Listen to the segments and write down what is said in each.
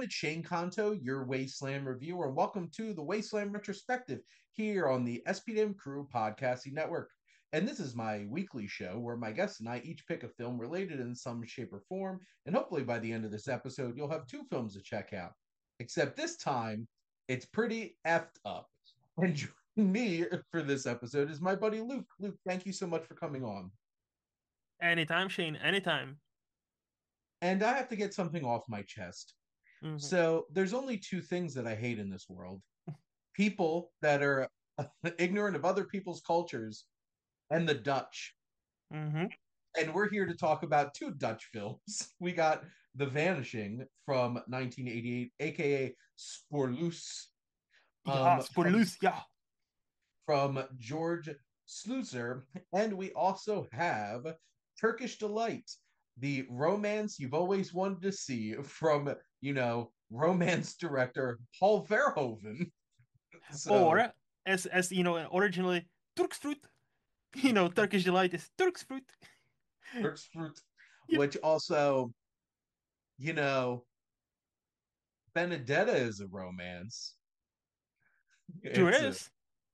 everyone, it's Shane Kanto, your Wasteland reviewer, and welcome to the Wasteland Retrospective here on the SPDM Crew Podcasting Network. And this is my weekly show where my guests and I each pick a film related in some shape or form, and hopefully by the end of this episode, you'll have two films to check out. Except this time, it's pretty effed up. And joining me for this episode is my buddy Luke. Luke, thank you so much for coming on. Anytime, Shane, anytime. And I have to get something off my chest. Hmm. So there's only two things that I hate in this world: people that are ignorant of other people's cultures and the Dutch. Hmm. And we're here to talk about two Dutch films. We got The Vanishing from 1988, aka Spoorloos, Ja, um, from spoorloos, ja. from George Sluizer, and we also have Turkish Delight, the romance you've always wanted to see from, romance director Paul Verhoeven. So, Or, as you know, originally, Turks fruit. Turkish delight is Turks fruit. Fruit, Yep, which also, you know, Benedetta is a romance. sure It's a is.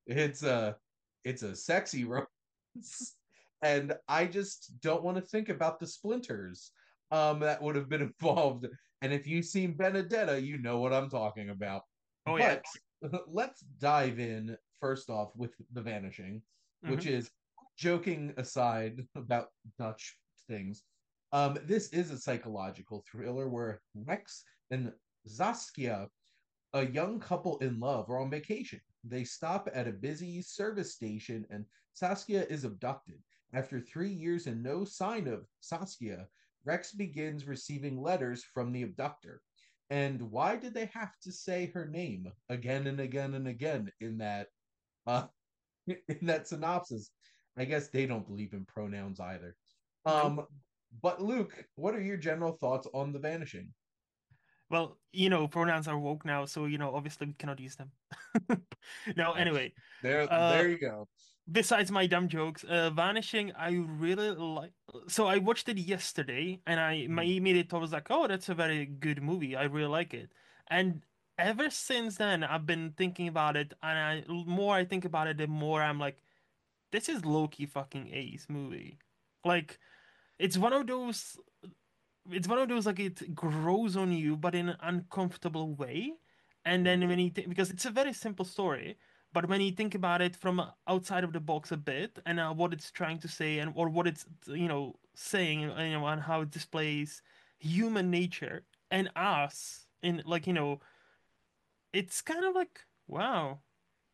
it's a it's a sexy romance. And I just don't want to think about the splinters that would have been involved. And if you've seen Benedetta, you know what I'm talking about. Oh, yeah. But let's dive in first off with The Vanishing, which Hmm. is, joking aside about Dutch things. This is a psychological thriller where Rex and Zaskia, a young couple in love, are on vacation. They stop at a busy service station and Saskia is abducted. After 3 years and no sign of Saskia, Rex begins receiving letters from the abductor. And why did they have to say her name again and again and again uh in that synopsis? I guess they don't believe in pronouns either. Nope. Um but Luke, what are your general thoughts on The Vanishing? Well, pronouns are woke now, so, obviously we cannot use them. No, Uh, anyway. Uh, there you go. Besides my dumb jokes, Vanishing, I really like. So I watched it yesterday, and my Mhm. immediate thought was like, "Oh, that's a very good movie. I really like it." And ever since then, I've been thinking about it, and more I think about it, the more I'm like, "This is low-key fucking ace movie." Like, it's one of those it's one of those like it grows on you but in an uncomfortable way, and then because it's a very simple story, but when you think about it from outside of the box a bit, and what it's trying to say, and or what it's saying, and how it displays human nature and us in, like, it's kind of like, wow,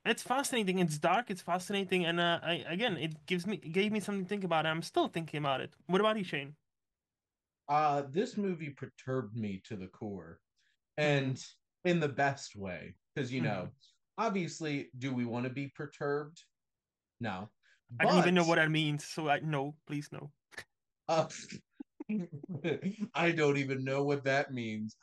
it's fascinating, it's dark, it's fascinating, and again, it gave me something to think about, and I'm still thinking about it. What about you, Shane? This movie perturbed me to the core, Mm-hmm. and in the best way, because Mm-hmm. obviously, do we want to be perturbed? No, I don't even but know what that means, so no, please no. uh, I don't even know what that means.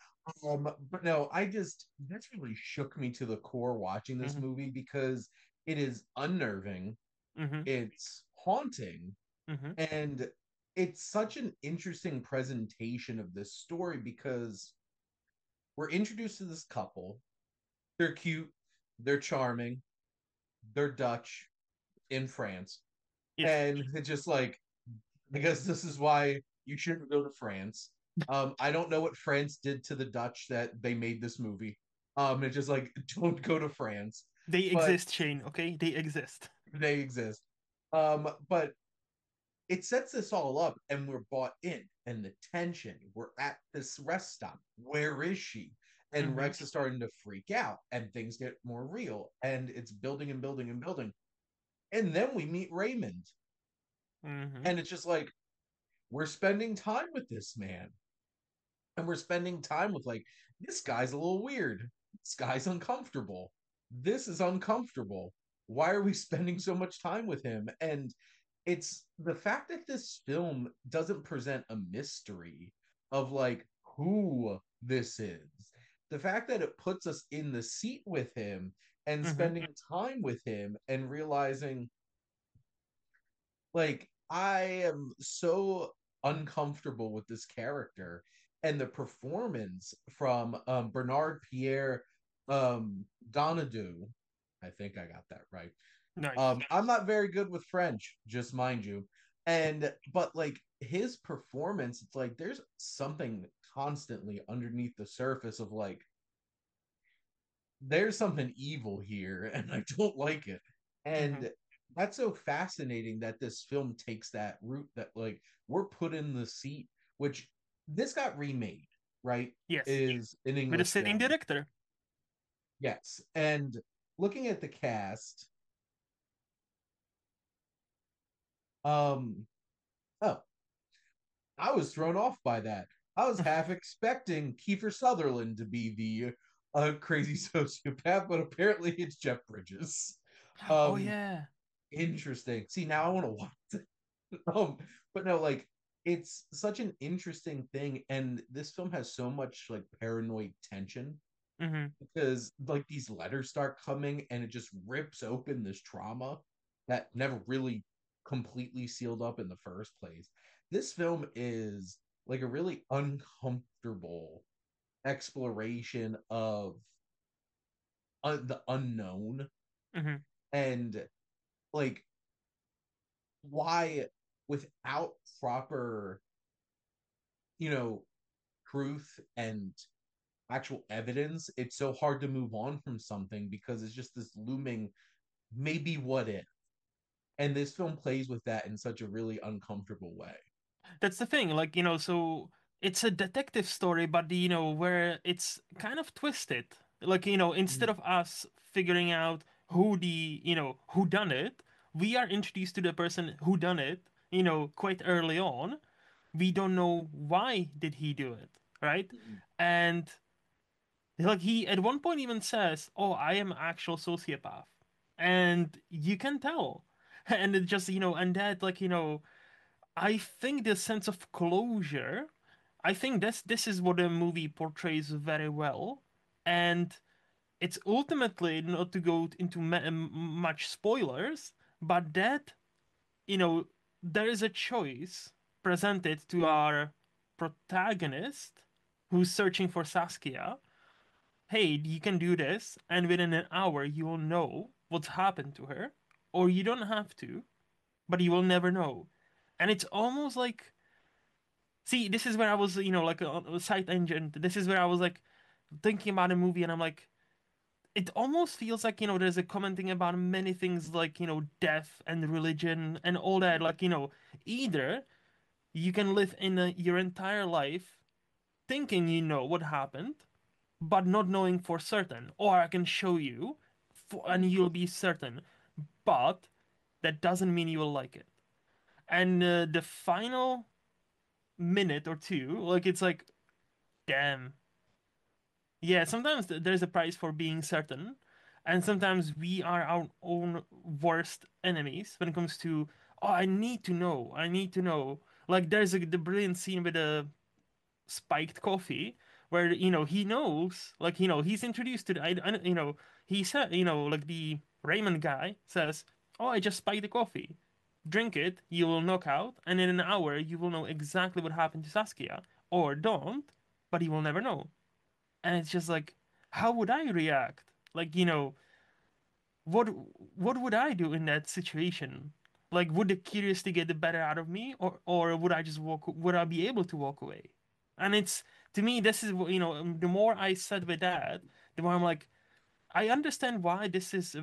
But no, that's really shook me to the core watching this Hmm. movie because it is unnerving, Hmm. it's haunting, Hmm. and it's such an interesting presentation of this story because we're introduced to this couple. They're cute, they're charming, they're Dutch in France. Yes. And it's just like, I guess this is why you shouldn't go to France. I don't know what France did to the Dutch that they made this movie. It's just like, don't go to France. They But exist, Shane, okay? They exist. they exist. But it sets this all up and we're bought in, and the tension. We're at this rest stop. Where is she? And Hmm. Rex is starting to freak out and things get more real and it's building and building and building. And then we meet Raymond. Hmm. And it's just like, we're spending time with this man. And we're spending time with, like, this guy's a little weird. This guy's uncomfortable. This is uncomfortable. Why are we spending so much time with him? And it's the fact that this film doesn't present a mystery of like who this is. The fact that it puts us in the seat with him and Hmm. spending time with him and realizing, like, I am so uncomfortable with this character. and the performance from Bernard Pierre Donadue. I think I got that right. Nice. I'm not very good with French, just mind you. And but like his performance, it's like there's something constantly underneath the surface of like there's something evil here and I don't like it. Hmm. And that's so fascinating that this film takes that route that like we're put in the seat, which this got remade, right? Yes. Is an With the English same film. director. Yes. And looking at the cast, um oh, I was thrown off by that. I was half expecting Kiefer Sutherland to be the crazy sociopath, but apparently it's Jeff Bridges. Oh Um, yeah. Interesting. See, now I want to watch it. But no, like it's such an interesting thing, and this film has so much like paranoid tension Hmm. because like these letters start coming, and it just rips open this trauma that never really completely sealed up in the first place. This film is like a really uncomfortable exploration of the unknown Hmm. and like why without proper truth and actual evidence it's so hard to move on from something because it's just this looming maybe what if, and this film plays with that in such a really uncomfortable way. That's the thing, like, so it's a detective story, but where it's kind of twisted. Like, instead Mm. of us figuring out who done it, we are introduced to the person who done it, quite early on. We don't know why did he do it, right? Mm. And like he at one point even says, "Oh, I am actual sociopath," and you can tell. And it just, and that, like, I think the sense of closure, I think this is what the movie portrays very well, and it's ultimately not to go into much spoilers, but that there is a choice presented to our protagonist who's searching for Saskia. Hey, you can do this, and within an hour you will know what's happened to her, or you don't have to, but you will never know. And it's almost like, see, this is where I was, like on a side tangent. This is where I was like thinking about a movie, and I'm like, it almost feels like, there's a commenting about many things like, death and religion and all that. Like, either you can live in your entire life thinking you know what happened, but not knowing for certain, or I can show you, and you'll be certain, but that doesn't mean you will like it. And the final minute or two, like it's like, damn. Yeah, sometimes there's a price for being certain, and sometimes we are our own worst enemies when it comes to, oh, I need to know, I need to know. Like there's the brilliant scene with the spiked coffee where he knows, like he's introduced to the, he said, like the Raymond guy says, oh, I just spiked the coffee, drink it, you will knock out, and in an hour you will know exactly what happened to Saskia, or don't, but you will never know. And it's just like, how would I react? Like, what what would I do in that situation? Like, would the curiosity get the better out of me, or would I just walk? Would I be able to walk away? And it's, to me, this is what, the more I sat with that, the more I'm like, I understand why this is,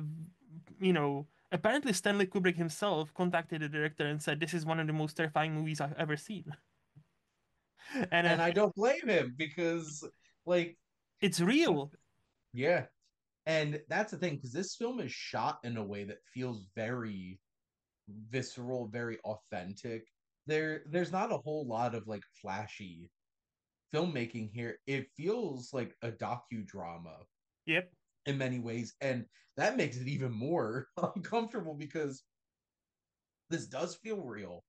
apparently Stanley Kubrick himself contacted the director and said this is one of the most terrifying movies I've ever seen. And And I don't blame him because like it's real. yeah, and that's the thing because this film is shot in a way that feels very visceral, very authentic. There's not a whole lot of like flashy filmmaking here. It feels like a docudrama Yep. in many ways, and that makes it even more uncomfortable because this does feel real.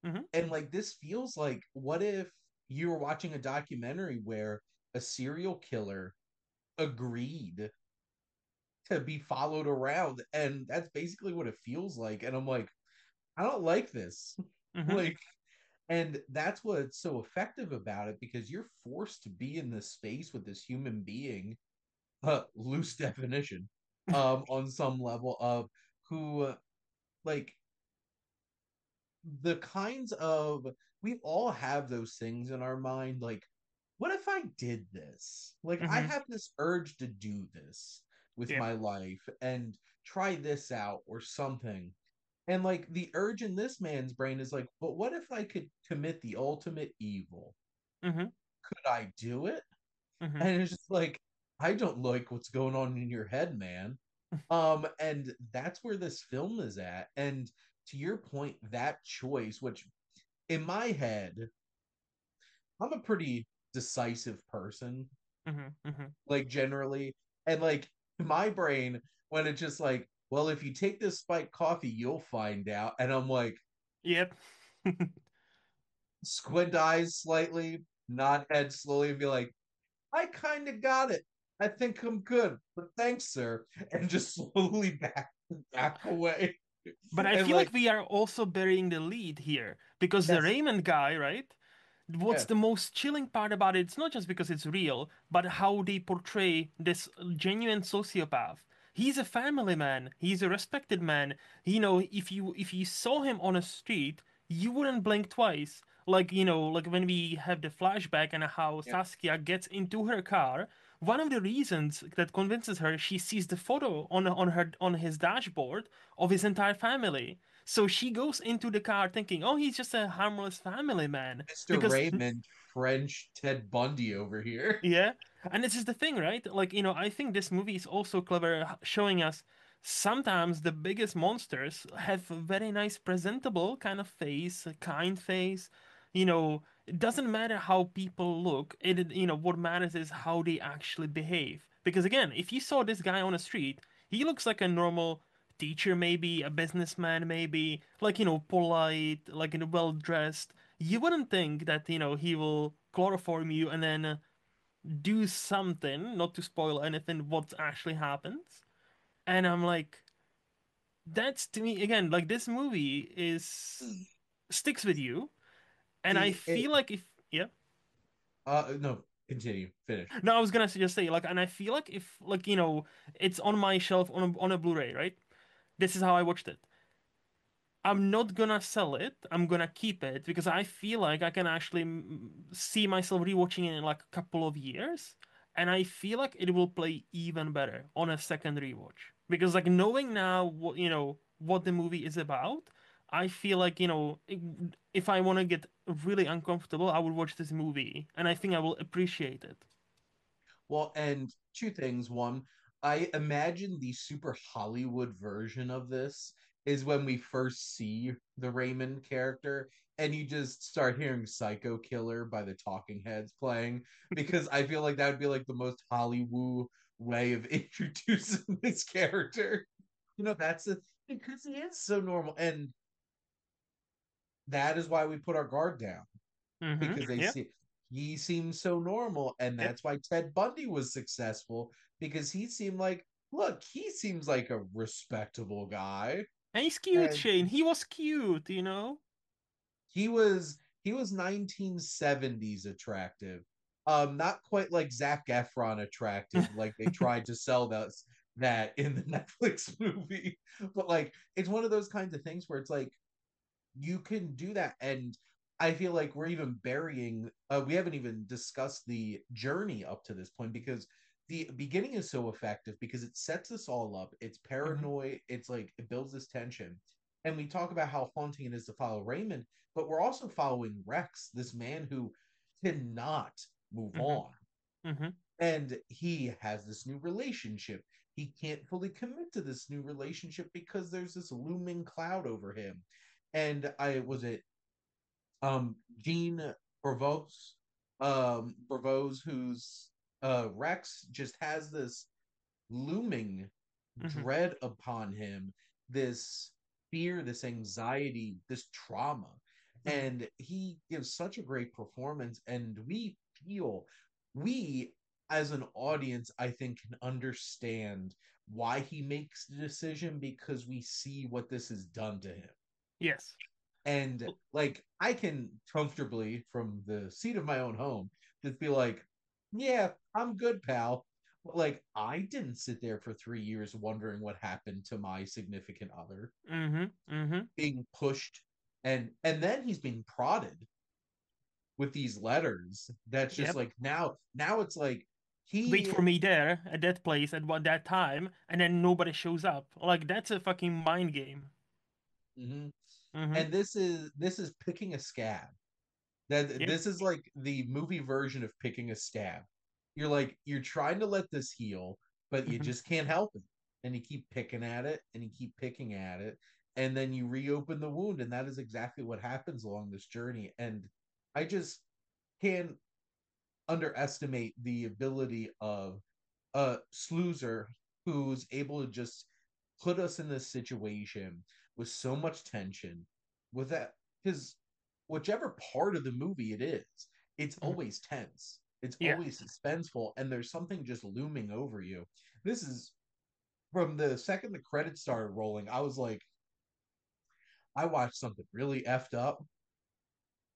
Hmm. And like this feels like what if you were watching a documentary where a serial killer agreed to be followed around, and that's basically what it feels like, and I'm like I don't like this. Hmm. Like And that's what's so effective about it because you're forced to be in this space with this human being, loose definition, on some level of who, like, the kinds of, we all have those things in our mind, like, what if I did this? Like, I Hmm. have this urge to do this with Yep. my life and try this out or something. And like the urge in this man's brain is like, but what if I could commit the ultimate evil? Hmm. Could I do it? Hmm. And it's just like, I don't like what's going on in your head, man. And that's where this film is at. And to your point, that choice, which in my head, I'm a pretty decisive person, Hmm. Hmm. like generally. And like my brain, when it's just like, well, if you take this spiked coffee, you'll find out. And I'm like, Yep. squint eyes slightly, nod head slowly, and be like, I kind of got it. I think I'm good, but thanks, sir. And just slowly back away. But I And feel like like, we are also burying the lead here because the yes, Raymond guy, right? What's yeah, the most chilling part about it? It's not just because it's real, but how they portray this genuine sociopath. He's a family man. He's a respected man. If you saw him on a street, you wouldn't blink twice. Like when we have the flashback and how yeah. Saskia gets into her car, one of the reasons that convinces her, she sees the photo on his dashboard of his entire family. So she goes into the car thinking, "Oh, he's just a harmless family man." Mr. Because Raymond, French Ted Bundy over here. yeah, and this is the thing, right? I think this movie is also clever showing us sometimes the biggest monsters have a very nice, presentable kind of face, a kind face. It doesn't matter how people look. What matters is how they actually behave. Because again, if you saw this guy on the street, he looks like a normal teacher, maybe a businessman, maybe polite, like well dressed. You wouldn't think that he will chloroform you and then do something, not to spoil anything, what actually happens. And I'm like, that's to me again, like this movie is sticks with you. And I See it. feel like if yeah. No, continue, finish. No, I was gonna just say, like, and I feel like if it's on my shelf on a Blu-ray, right? This is how I watched it. I'm not gonna sell it. I'm gonna keep it because I feel like I can actually see myself rewatching it in like a couple of years, and I feel like it will play even better on a second rewatch. Because like knowing now what the movie is about, I feel like if I want to get really uncomfortable, I would watch this movie, and I think I will appreciate it. Well, and two things. One, I imagine the super Hollywood version of this is when we first see the Raymond character and you just start hearing Psycho Killer by the Talking Heads playing, because I feel like that would be like the most Hollywood way of introducing this character. That's the, because he is so normal. And that is why we put our guard down, Mm-hmm. because they Yeah. see he seems so normal, and Yep. that's why Ted Bundy was successful, because he seemed like, look, he seems like a respectable guy. And he's cute, And Shane. He was cute. he was 1970s attractive, not quite like Zac Efron attractive, like they tried to sell that in the Netflix movie. But like, it's one of those kinds of things where it's like, you can do that. And I feel like we're even burying, we haven't even discussed the journey up to this point, because the beginning is so effective because it sets us all up. It's Hmm. paranoid, it's like it builds this tension, and we talk about how haunting it is to follow Raymond, but we're also following Rex, this man who cannot move Hmm. on. Hmm. And he has this new relationship. He can't fully commit to this new relationship because there's this looming cloud over him. And I was it Jean Bravos, who's Rex, just has this looming Hmm. dread upon him, this fear, this anxiety, this trauma. Hmm. And he gives such a great performance, and we as an audience, I think, can understand why he makes the decision, because we see what this has done to him. Yes. And like I can comfortably from the seat of my own home just be like, yeah, I'm good, pal. But like I didn't sit there for 3 years wondering what happened to my significant other, Mm-hmm. Mm-hmm. being pushed, and then he's being prodded with these letters. That's just Yep. like now it's like Wait he for me there at that place at what that time, and then nobody shows up. Like that's a fucking mind game. mhm. Mm-hmm. And this is picking a scab. That Yep. this is like the movie version of picking a scab. You're like you're trying to let this heal, but you Mm-hmm. just can't help it. And you keep picking at it and you keep picking at it, and then you reopen the wound, and that is exactly what happens along this journey. And I just can't underestimate the ability of a sleuzer who's able to just put us in this situation with so much tension with that, because whichever part of the movie it is, it's Mm-hmm. always tense, it's Yeah. always suspenseful, and there's something just looming over you. This is from the second the credits started rolling, I was like, I watched something really effed up,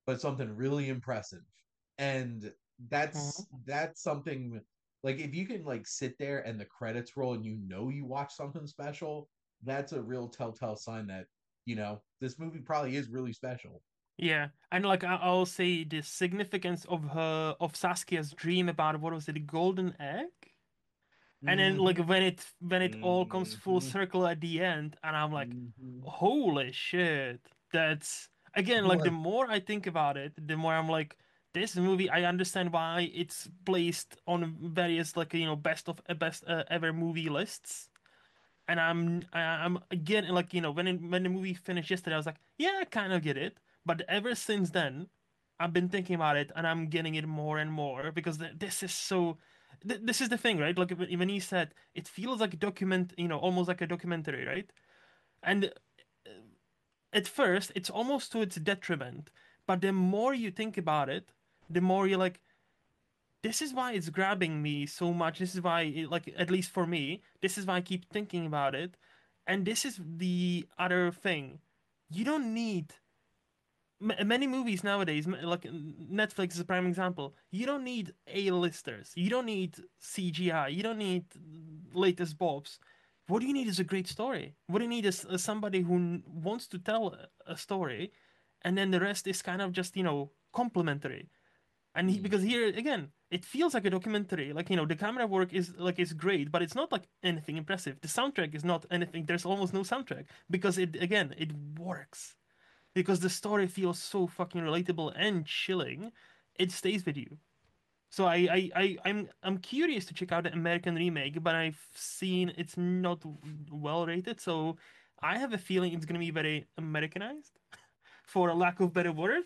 but something really impressive. And Mm-hmm. that's something, like if you can like sit there and the credits roll and you know you watch something special, that's a real telltale sign that, this movie probably is really special. Yeah, and like I'll say the significance of her of Saskia's dream about what was it, the golden egg? And then like Mm-hmm. when it all comes full Mm-hmm. circle at the end, and I'm like, Mm-hmm. holy shit. That's again I'm like the like, more I think about it, the more I'm like, this movie, I understand why it's placed on various like best of best ever movie lists. And I'm again like when the movie finished yesterday, I was like, yeah, I kind of get it. But ever since then, I've been thinking about it, and I'm getting it more and more because this is so. This is the thing, right? Like when he said it feels like a document, almost like a documentary, right? And at first, it's almost to its detriment. But the more you think about it, the more you're like, this is why it's grabbing me so much. This is why, like, at least for me, this is why I keep thinking about it. And this is the other thing. You don't need many movies nowadays, like Netflix is a prime example. You don't need A-listers. You don't need CGI. You don't need latest bobs. What you need is a great story. What you need is somebody who wants to tell a story, and then the rest is kind of just, complimentary. And mm, because here again, it feels like a documentary. Like the camera work is great, but it's not like anything impressive. The soundtrack is not anything. There's almost no soundtrack because it works because the story feels so fucking relatable and chilling. It stays with you. So I'm curious to check out the American remake, but I've seen it's not well rated. So I have a feeling it's gonna be very Americanized, for a lack of better word.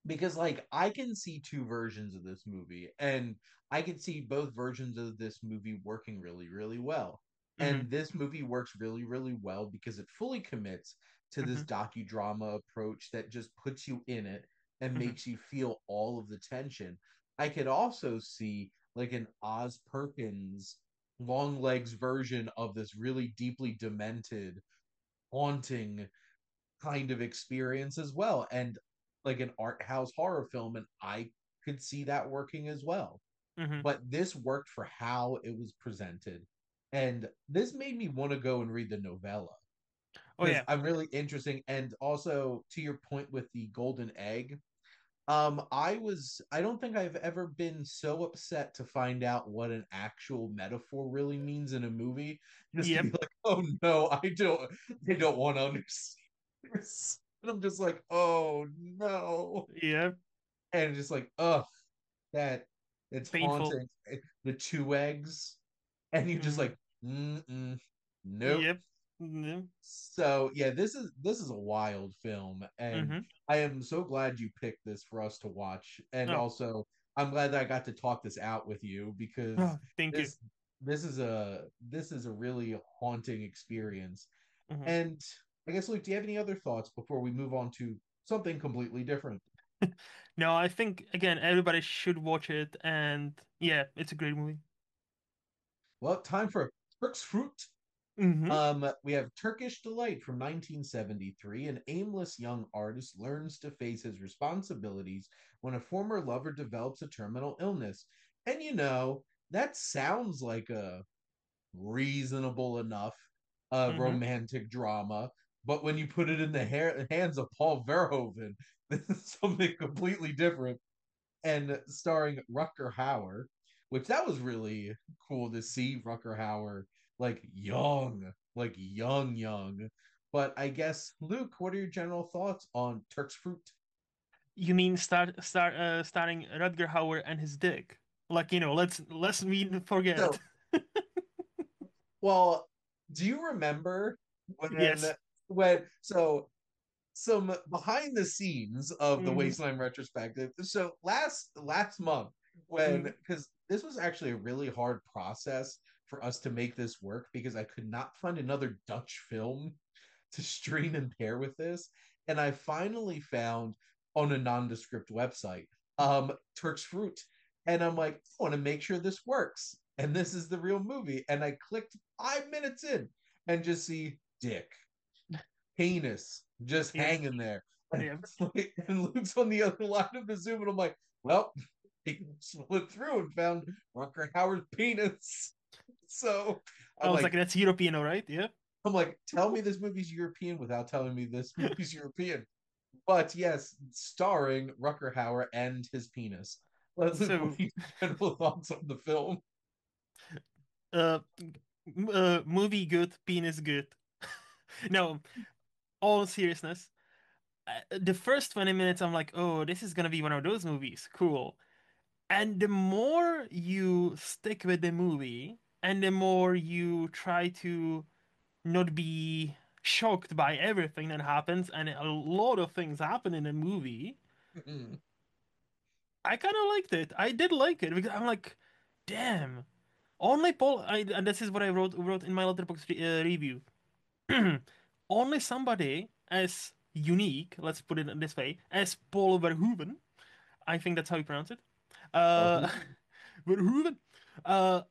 because like I can see two versions of this movie, and I can see both versions of this movie working really, really well. Mm-hmm. And this movie works really, really well because it fully commits to Mm-hmm. this docudrama approach that just puts you in it and Mm-hmm. makes you feel all of the tension. I could also see like an Oz Perkins long legs version of this really deeply demented, haunting kind of experience as well, and like an art house horror film, and I could see that working as well. Mm-hmm. But this worked for how it was presented, and this made me want to go and read the novella Oh because yeah. I'm really interesting. And also to your point with the golden egg, I don't think I've ever been so upset to find out what an actual metaphor really means in a movie, just to be Yep. like, oh no, they don't want to understand. And I'm just like, oh no. Yep. And just like, oh, that it's Painful. haunting. The two eggs. And you're just Mm-hmm. like, mm-mm, nope. Yep. Mm-hmm. So yeah, this is a wild film, and Mm-hmm. I am so glad you picked this for us to watch. And Oh. also, I'm glad that I got to talk this out with you because Oh, thank you. this this is a really haunting experience. Mm-hmm. And I guess, Luke, do you have any other thoughts before we move on to something completely different? No, I think again everybody should watch it, and yeah, it's a great movie. Well, time for Turk's Fruit. Mm-hmm. We have Turkish Delight from 1973. An aimless young artist learns to face his responsibilities when a former lover develops a terminal illness. And that sounds like a reasonable enough Mm-hmm. romantic drama. But when you put it in the hands of Paul Verhoeven, this is something completely different. And starring Rucker Hauer, which that was really cool to see Rucker Hauer like young. But I guess Luke, what are your general thoughts on Turk's Fruit? You mean starting Rutger Hauer and his dick? Like, let's we forget. So, well, do you remember when Yes. so some behind the scenes of the Mm-hmm. Wasteland retrospective. So last month, when Mm-hmm. because this was actually a really hard process for us to make this work because I could not find another Dutch film to stream and pair with this, and I finally found on a nondescript website Turk's Fruit, and I'm like, I want to make sure this works, and this is the real movie, and I clicked 5 minutes in and just see dick penis just Yep. hanging there. And, Yep. and Luke's on the other line of the Zoom, and I'm like, well, he split through and found Rucker Howard's penis. So I I'm was like, like, that's European, all right? Yeah. tell me this movie's European without telling me this movie's European. But yes, starring Rucker Hauer and his penis. Luke, what So, are your general thoughts on the film? uh, movie good, penis good. No, all seriousness. The first 20 minutes, I'm like, oh, this is gonna be one of those movies. Cool. And the more you stick with the movie, and the more you try to not be shocked by everything that happens, and a lot of things happen in the movie, I kind of liked it. I did like it because I'm like, damn. Only Paul, and this is what I wrote in my letterbox review. Only somebody as unique, let's put it this way, as Paul Verhoeven. I think that's how you pronounce it. Uh, Verhoeven.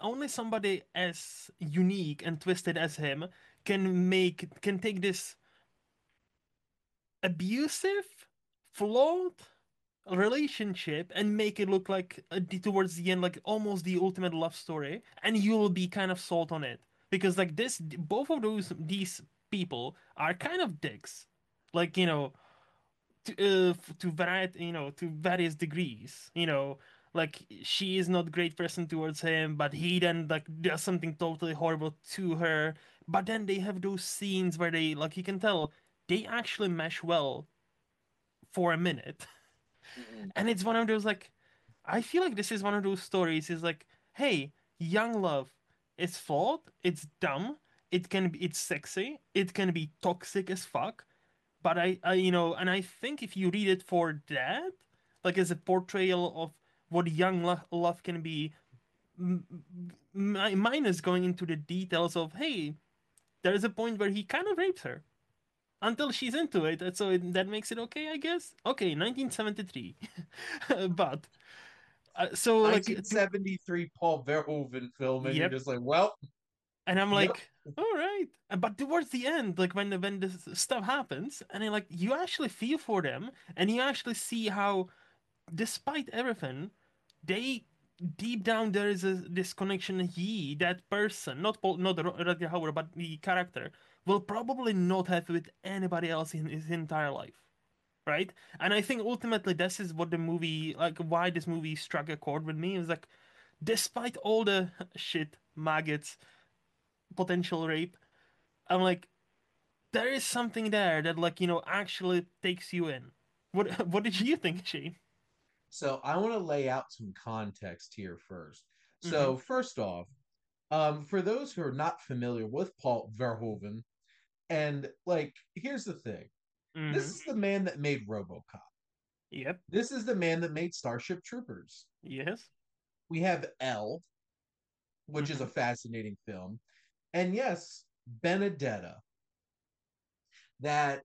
Only somebody as unique and twisted as him can take this abusive, flawed relationship and make it look like towards the end like almost the ultimate love story, and you'll be kind of sold on it because like this, both of these people are kind of dicks, like to variety, to various degrees, like she is not great person towards him, but he then like does something totally horrible to her. But then they have those scenes where they like you can tell they actually mesh well for a minute. And it's one of those like I feel like this is one of those stories is like, hey, young love, it's flawed, it's dumb, it's sexy, it can be toxic as fuck, but and I think if you read it for that, like as a portrayal of what young love can be, mine is going into the details of, hey, there's a point where he kind of rapes her until she's into it, and so that makes it okay, I guess. Okay, 1973, but so like to 1973 Paul Verhoeven film, and you're yep, just like, well, and I'm yep. like, all right, but towards the end, like when this stuff happens, and I like you actually feel for them, and you actually see how, despite everything, they deep down there is this connection. That person, not Paul, not Rutger Hauer, but the character, will probably not have with anybody else in his entire life, right? And I think ultimately this is what the movie, like, why this movie struck a chord with me is like, despite all the shit, maggots, potential rape, I'm like, there is something there that, like, actually takes you in. What did you think, Shane? So I want to lay out some context here first. Mm-hmm. So first off, for those who are not familiar with Paul Verhoeven, and like, here's the thing: this Mm-hmm. is the man that made RoboCop. Yep. This is the man that made Starship Troopers. Yes. We have Elle, which is a Mm-hmm. fascinating film, and yes, Benedetta. That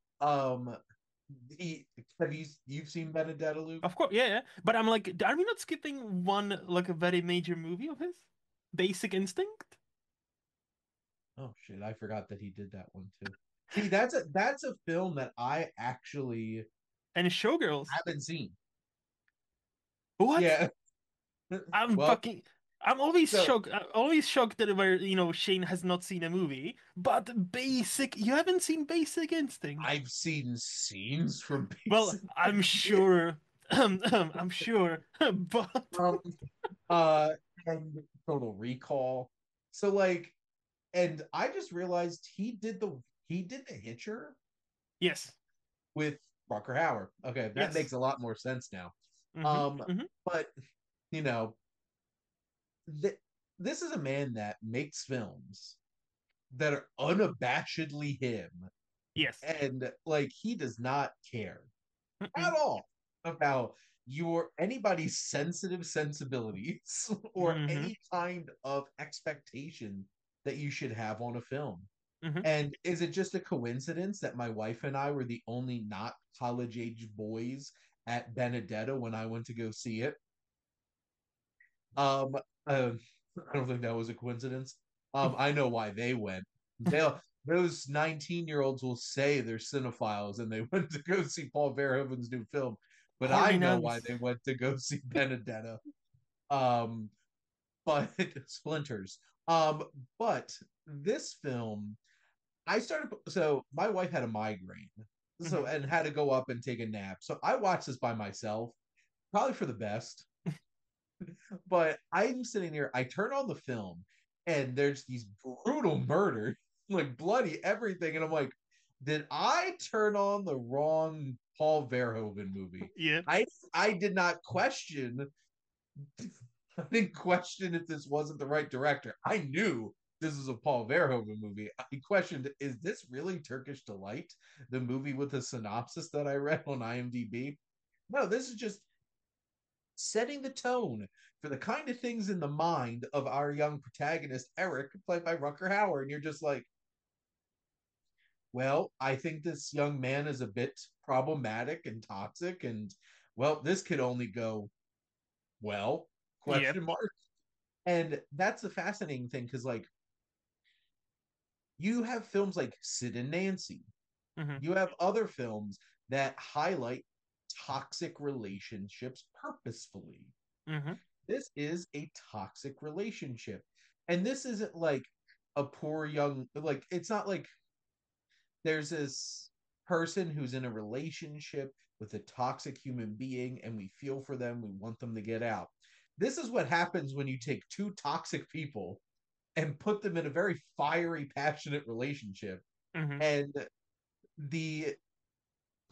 he, have you've seen Benedetta, Luke? Of course, yeah, yeah. But I'm like, are we not skipping one like a very major movie of his? Basic Instinct? Oh shit, I forgot that he did that one too. See, that's a film that I actually And Showgirls. haven't seen. What? Yeah. I'm Well, fucking. I'm always so shocked. I'm always shocked that where Shane has not seen a movie. But Basic, you haven't seen Basic Instinct. I've seen scenes from Well, Basic. I'm sure. I'm sure. But um uh and Total Recall. So like, and I just realized he did the Hitcher yes, with Rucker Hauer. Okay, that yes. makes a lot more sense now. Mm-hmm. Um, Mm-hmm. but you know, th- this is a man that makes films that are unabashedly him, Yes. and like he does not care at Mm-mm. all about your anybody's sensitive sensibilities or Mm-hmm. any kind of expectation that you should have on a film. Mm-hmm. And is it just a coincidence that my wife and I were the only not college age boys at Benedetta when I went to go see it? Um, uh, I don't think that was a coincidence. I know why they went. Those 19-year-olds will say they're cinephiles and they went to go see Paul Verhoeven's new film, but I Hardly know why nice. they went to go see Benedetta. Um, but Splinters. But this film, I started. So my wife had a migraine, so Mm-hmm. and had to go up and take a nap. So I watched this by myself, probably for the best. But I'm sitting there, I turn on the film, and there's these brutal murders, like bloody everything, and I'm like, did I turn on the wrong Paul Verhoeven movie? Yeah. I did not question. I didn't question if this wasn't the right director. I knew this is a Paul Verhoeven movie. I questioned, is this really Turkish Delight, the movie with the synopsis that I read on IMDb? No, this is just setting the tone for the kind of things in the mind of our young protagonist, Eric, played by Rucker Hauer. And you're just like, well, I think this young man is a bit problematic and toxic. And, well, this could only go well, Yep. question mark. And that's the fascinating thing because, like, you have films like Sid and Nancy, Mm-hmm. you have other films that highlight toxic relationships purposefully. Mm-hmm. This is a toxic relationship. And this isn't like a poor young, like, it's not like there's this person who's in a relationship with a toxic human being and we feel for them, we want them to get out. This is what happens when you take two toxic people and put them in a very fiery, passionate relationship. Mm-hmm. And the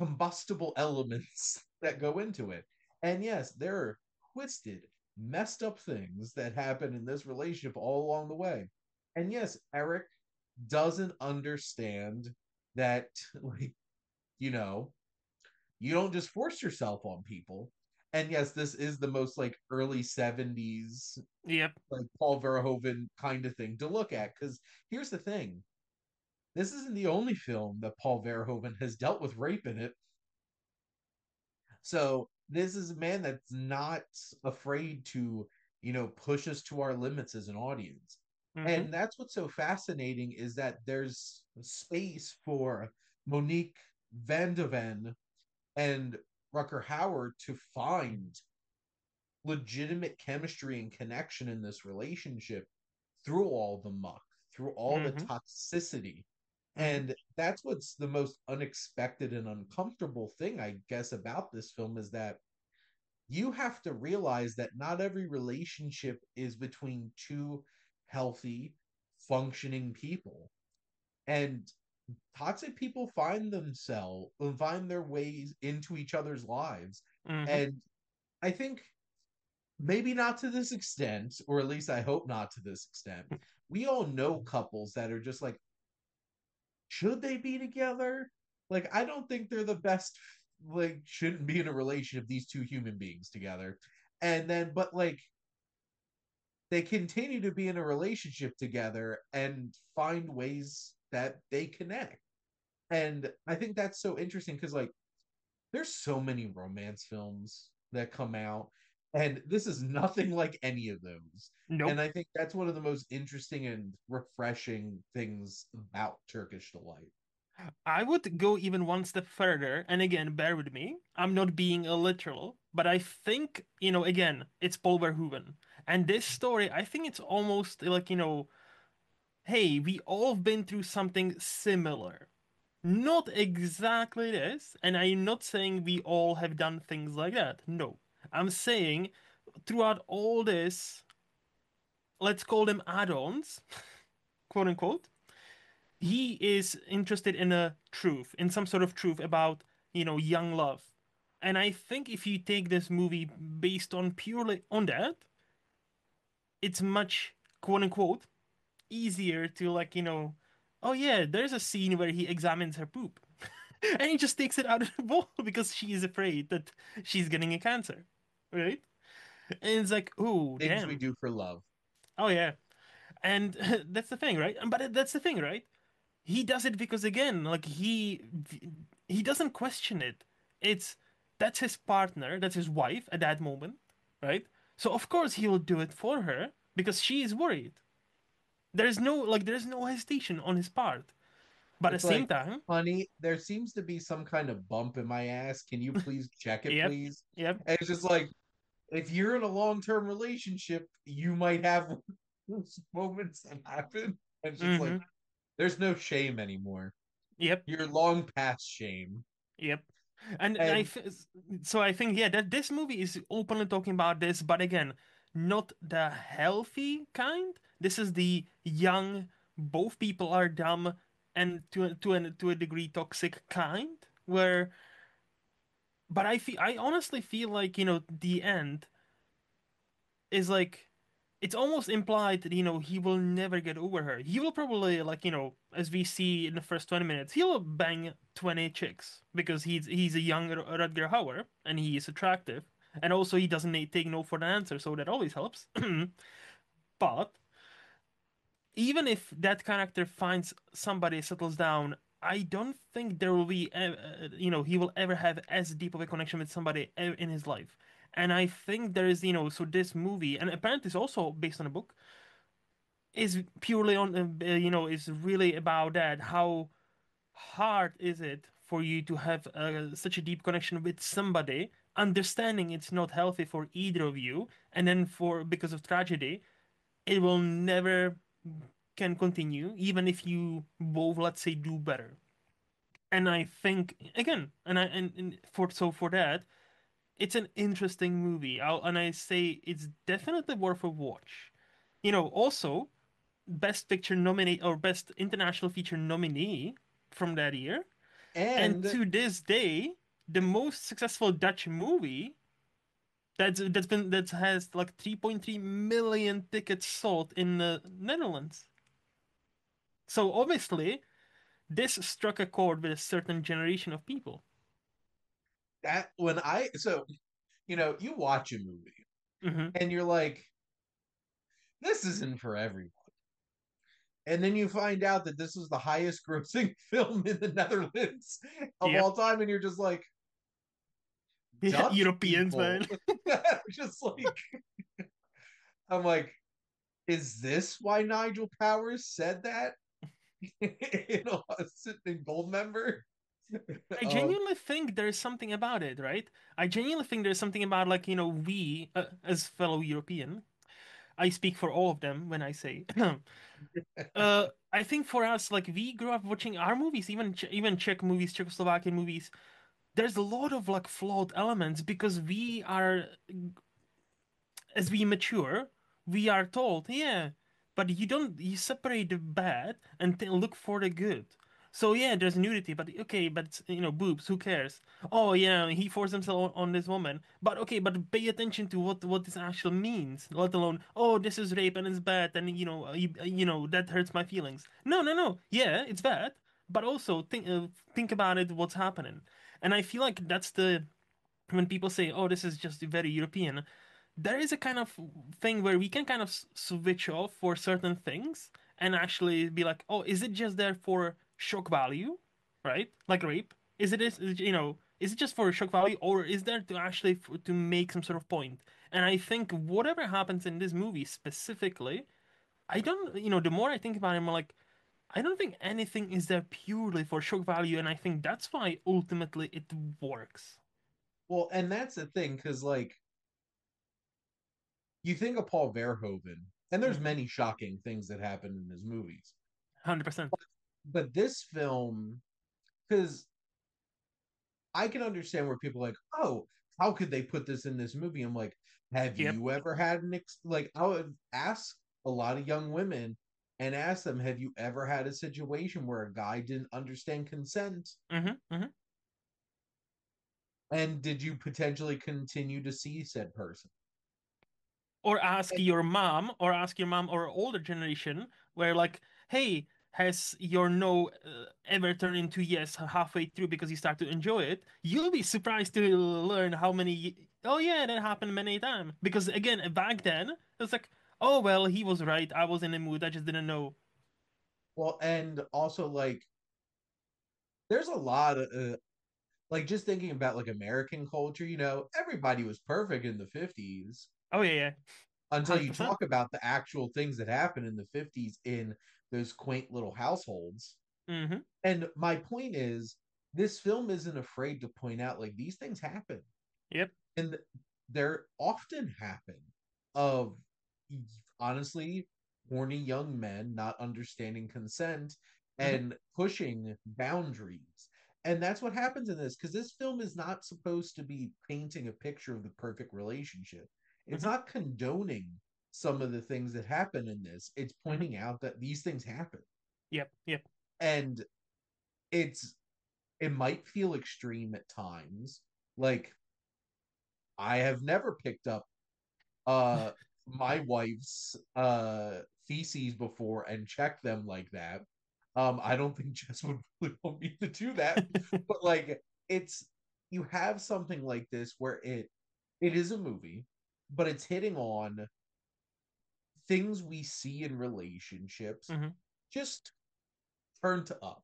combustible elements that go into it. And yes, there are twisted, messed up things that happen in this relationship all along the way. And yes, Eric doesn't understand that, like, you know, you don't just force yourself on people. And yes, this is the most like early 70s, Yep. like Paul Verhoeven kind of thing to look at. Because here's the thing, this isn't the only film that Paul Verhoeven has dealt with rape in it. So this is a man that's not afraid to, push us to our limits as an audience. Mm-hmm. And that's what's so fascinating is that there's space for Monique Van de Ven and Rucker Howard to find legitimate chemistry and connection in this relationship through all the muck, through all the Mm-hmm. toxicity. Mm-hmm. And that's what's the most unexpected and uncomfortable thing, I guess, about this film is that you have to realize that not every relationship is between two healthy, functioning people. And toxic people find their ways into each other's lives. Mm-hmm. And I think maybe not to this extent, or at least I hope not to this extent. We all know couples that are just like, should they be together? Like, I don't think they're the best, like, shouldn't be in a relationship, these two human beings together. And then, but like, they continue to be in a relationship together and find ways that they connect. And I think that's so interesting because, like, there's so many romance films that come out. And this is nothing like any of those. And Nope. I think that's one of the most interesting and refreshing things about Turkish delight. I would go even one step further, and again, bear with me. I'm not being a literal, but I think, again, it's Paul Verhoeven. And this story, I think it's almost like, hey, we all been through something similar. Not exactly this, and I'm not saying we all have done things like that. No. I'm saying throughout all this, let's call them add-ons, quote unquote, he is interested in a truth, in some sort of truth about, young love. And I think if you take this movie based on purely on that, it's much, quote unquote, easier to like, oh yeah, there's a scene where he examines her poop. And he just takes it out of the bowl because she is afraid that she's getting a cancer. Right? And it's like, oh, Things we damn. do for love. Oh yeah. And that's the thing, right? But that's the thing, right? He does it because again, like he doesn't question it. It's that's his partner, that's his wife at that moment, right? So of course he'll do it for her because she is worried. There's no hesitation on his part. But at It's the same like, time, honey, there seems to be some kind of bump in my ass. Can you please check it, yep, please? yep, And it's just like, if you're in a long-term relationship, you might have those moments that happen. And it's just like, mm-hmm, there's no shame anymore. yep. You're long past shame. Yep. And And so I think yeah that this movie is openly talking about this, but again, not the healthy kind. This is the young, both people are dumb and to a degree toxic kind. Where, but I honestly feel like the end is like it's almost implied that he will never get over her. He will probably like as we see in the first 20 minutes, he'll bang 20 chicks because he's a young Rutger Hauer and he is attractive. And also he doesn't take no for an answer, so that always helps. But even if that character finds somebody, settles down, I don't think there will be he will ever have as deep of a connection with somebody in his life. And I think there is, so this movie, and apparently it's also based on a book, is purely on is really about that. How hard is it for you to have such a deep connection with somebody, understanding it's not healthy for either of you, and then for because of tragedy, it will never can continue, even if you both, let's say, do better. And I think again, and for that, it's an interesting movie. And I say it's definitely worth a watch. Also Best Picture nominee or Best International Feature nominee from that year. And and to this day, the most successful Dutch movie that has like 3.3 million tickets sold in the Netherlands. So obviously, this struck a chord with a certain generation of people. that when I so you watch a movie Hmm. and you're like, this isn't for everyone. And then you find out that this was the highest grossing film in the Netherlands of all Yep. time, and you're just like, Yeah, Dutch Europeans, man. people. Just like, I'm like, is this why Nigel Powers said that? In Goldmember? I Um, genuinely think there's something about it, right? I genuinely think there's something about like, we as fellow European, I speak for all of them when I say I think for us, like we grew up watching our movies, even Czech movies, Czechoslovakian movies. There's a lot of like flawed elements because we are, as we mature, we are told, yeah, but you separate the bad and look for the good. So yeah, there's nudity, but okay, but boobs, who cares? Oh yeah, he forced himself on this woman, but okay, but pay attention to what this actually means. Let alone, oh, this is rape and it's bad, and that hurts my feelings. No, no, no. Yeah, it's bad, but also think about it, what's happening. And I feel like that's the when people say, oh, this is just very European, there is a kind of thing where we can kind of switch off for certain things and actually be like, oh, is it just there for shock value, right? Like rape? Is it is it just for shock value, or is there to actually to make some sort of point? And I think whatever happens in this movie specifically, I don't, the more I think about it, I'm like, I don't think anything is there purely for shock value, and I think that's why ultimately it works. Well, and that's the thing, because like you think of Paul Verhoeven, and there's Hmm. many shocking things that happen in his movies, 100%. but this film, because I can understand where people are like, oh, how could they put this in this movie? I'm like, have Yep. you ever had like I would ask a lot of young women and ask them, have you ever had a situation where a guy didn't understand consent? Hmm. Hmm. And did you potentially continue to see said person? And, Or ask your mom or older generation, where like, hey, has your no ever turned into yes halfway through because you start to enjoy it? You'll be surprised to learn how many. Oh yeah, that happened many times. Because again, back then it was like, oh well, he was right. I was in the mood. I just didn't know. well, and also like there's a lot of like just thinking about like American culture, everybody was perfect in the 50s Oh yeah, yeah, until you 100%. talk about the actual things that happened in the 50s in those quaint little households. Mm-hmm. And my point is, this film isn't afraid to point out like these things happen. Yep. And they're often happen of honestly horny young men not understanding consent Mm-hmm. and pushing boundaries. And that's what happens in this because this film is not supposed to be painting a picture of the perfect relationship. It's Mm-hmm. not condoning some of the things that happen in this. It's Mm-hmm. pointing out that these things happen. Yep. Yep. And it's it might feel extreme at times. Like I have never picked up uh my wife's feces before and check them like that. I don't think Jess would really want me to do that. But like it's you have something like this where it is a movie, but it's hitting on things we see in relationships Mm-hmm. just turned to up.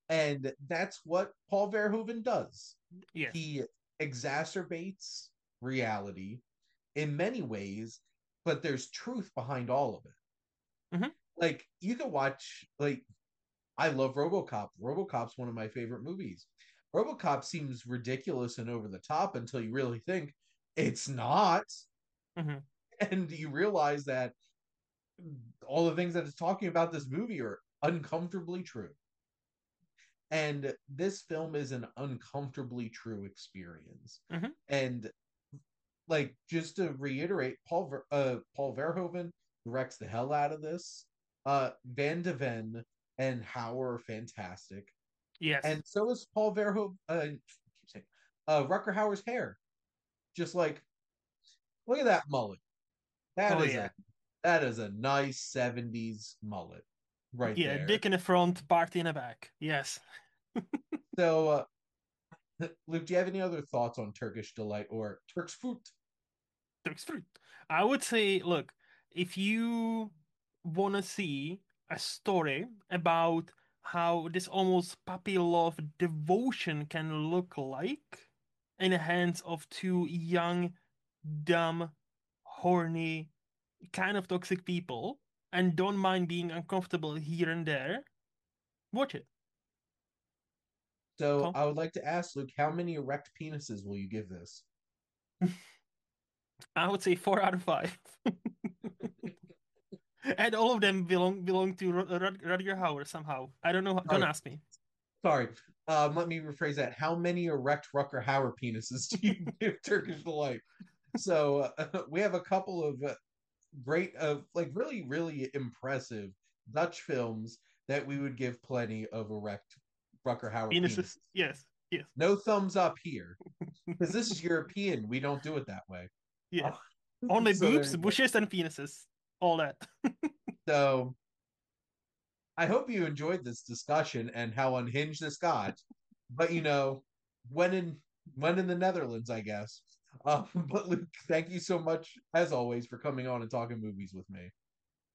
And that's what Paul Verhoeven does. Yes. He exacerbates reality in many ways, but there's truth behind all of it. Mm-hmm. Like you can watch like I love RoboCop. RoboCop's one of my favorite movies. RoboCop seems ridiculous and over the top until you really think it's not Mm-hmm. and you realize that all the things that it's talking about this movie are uncomfortably true. And this film is an uncomfortably true experience. Mm-hmm. And like just to reiterate, Paul Verhoeven directs the hell out of this. Van de Ven and Hauer are fantastic, Yes. and so is Paul Verhoeven. Keep saying, Rucker Hauer's hair. Just like look at that mullet. That Oh is yeah. a that is a nice '70s mullet right Yeah, there. dick in the front, party in the back. Yes. So, Luke, do you have any other thoughts on Turkish delight or Turk's fruit? Turkish fruit. I would say, look, if you want to see a story about how this almost puppy love devotion can look like in the hands of two young, dumb, horny, kind of toxic people, and don't mind being uncomfortable here and there, watch it. So, Tom. I would like to ask Luke, how many erect penises will you give this? I would say 4 out of 5. And all of them belong to Rutger Hauer somehow. I don't know. Don't Sorry, ask me. sorry. Let me rephrase that. How many erect Rucker Hauer penises do you give Turkish delight? So we have a couple of great, like really, really impressive Dutch films that we would give plenty of erect Rucker Hauer Penises. penises. Yes. Yes. No thumbs up here because this is European. We don't do it that way. Yes. Uh, Only so there boobs, you go. bushes, and penises. All that. So I hope you enjoyed this discussion and how unhinged this got. But when in when in the Netherlands, I guess. But Luke, thank you so much as always for coming on and talking movies with me.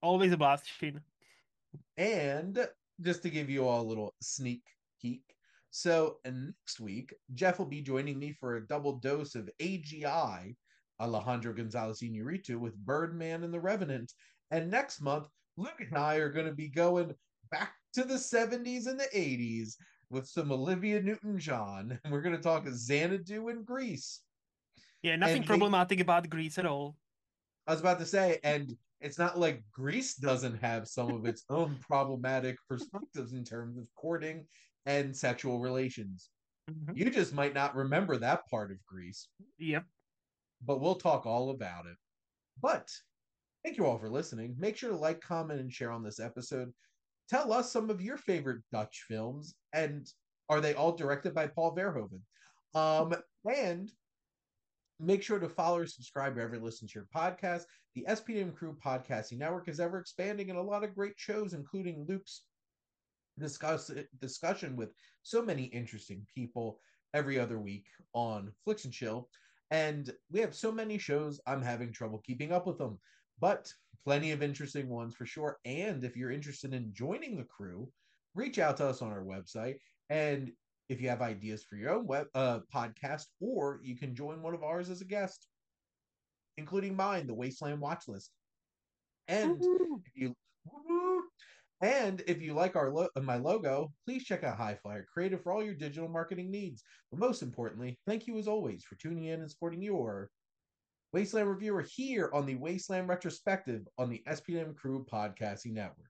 Always a blast, Shane. And just to give you all a little sneak peek. So next week, Jeff will be joining me for a double dose of AGI Alejandro Gonzalez Inarritu with Birdman and the Revenant. And next month, Luke and I are going to be going back to the 70s and the 80s with some Olivia Newton-John. And we're going to talk Xanadu and Grease. Yeah, nothing And they, problematic about Greece at all. I was about to say, and it's not like Greece doesn't have some of its own problematic perspectives in terms of courting and sexual relations. Mhm. You just might not remember that part of Greece, Yep. but we'll talk all about it. But thank you all for listening. Make sure to like, comment, and share on this episode. Tell us some of your favorite Dutch films, and are they all directed by Paul Verhoeven? And make sure to follow or subscribe wherever you listen to your podcast. The SPDM Crew Podcasting Network is ever expanding, and a lot of great shows, including Luke's discussion with so many interesting people every other week on Flicks and Chill. And we have so many shows, I'm having trouble keeping up with them, but plenty of interesting ones for sure. And if you're interested in joining the crew, reach out to us on our website. And if you have ideas for your own podcast, or you can join one of ours as a guest, including mine, the Wasteland Watch List. And Woo-hoo. if you and if you like my logo, please check out High Flyer Creative for all your digital marketing needs. But most importantly, thank you as always for tuning in and supporting your Wasteland reviewer here on the Wasteland Retrospective on the SPM Crew Podcasting Network.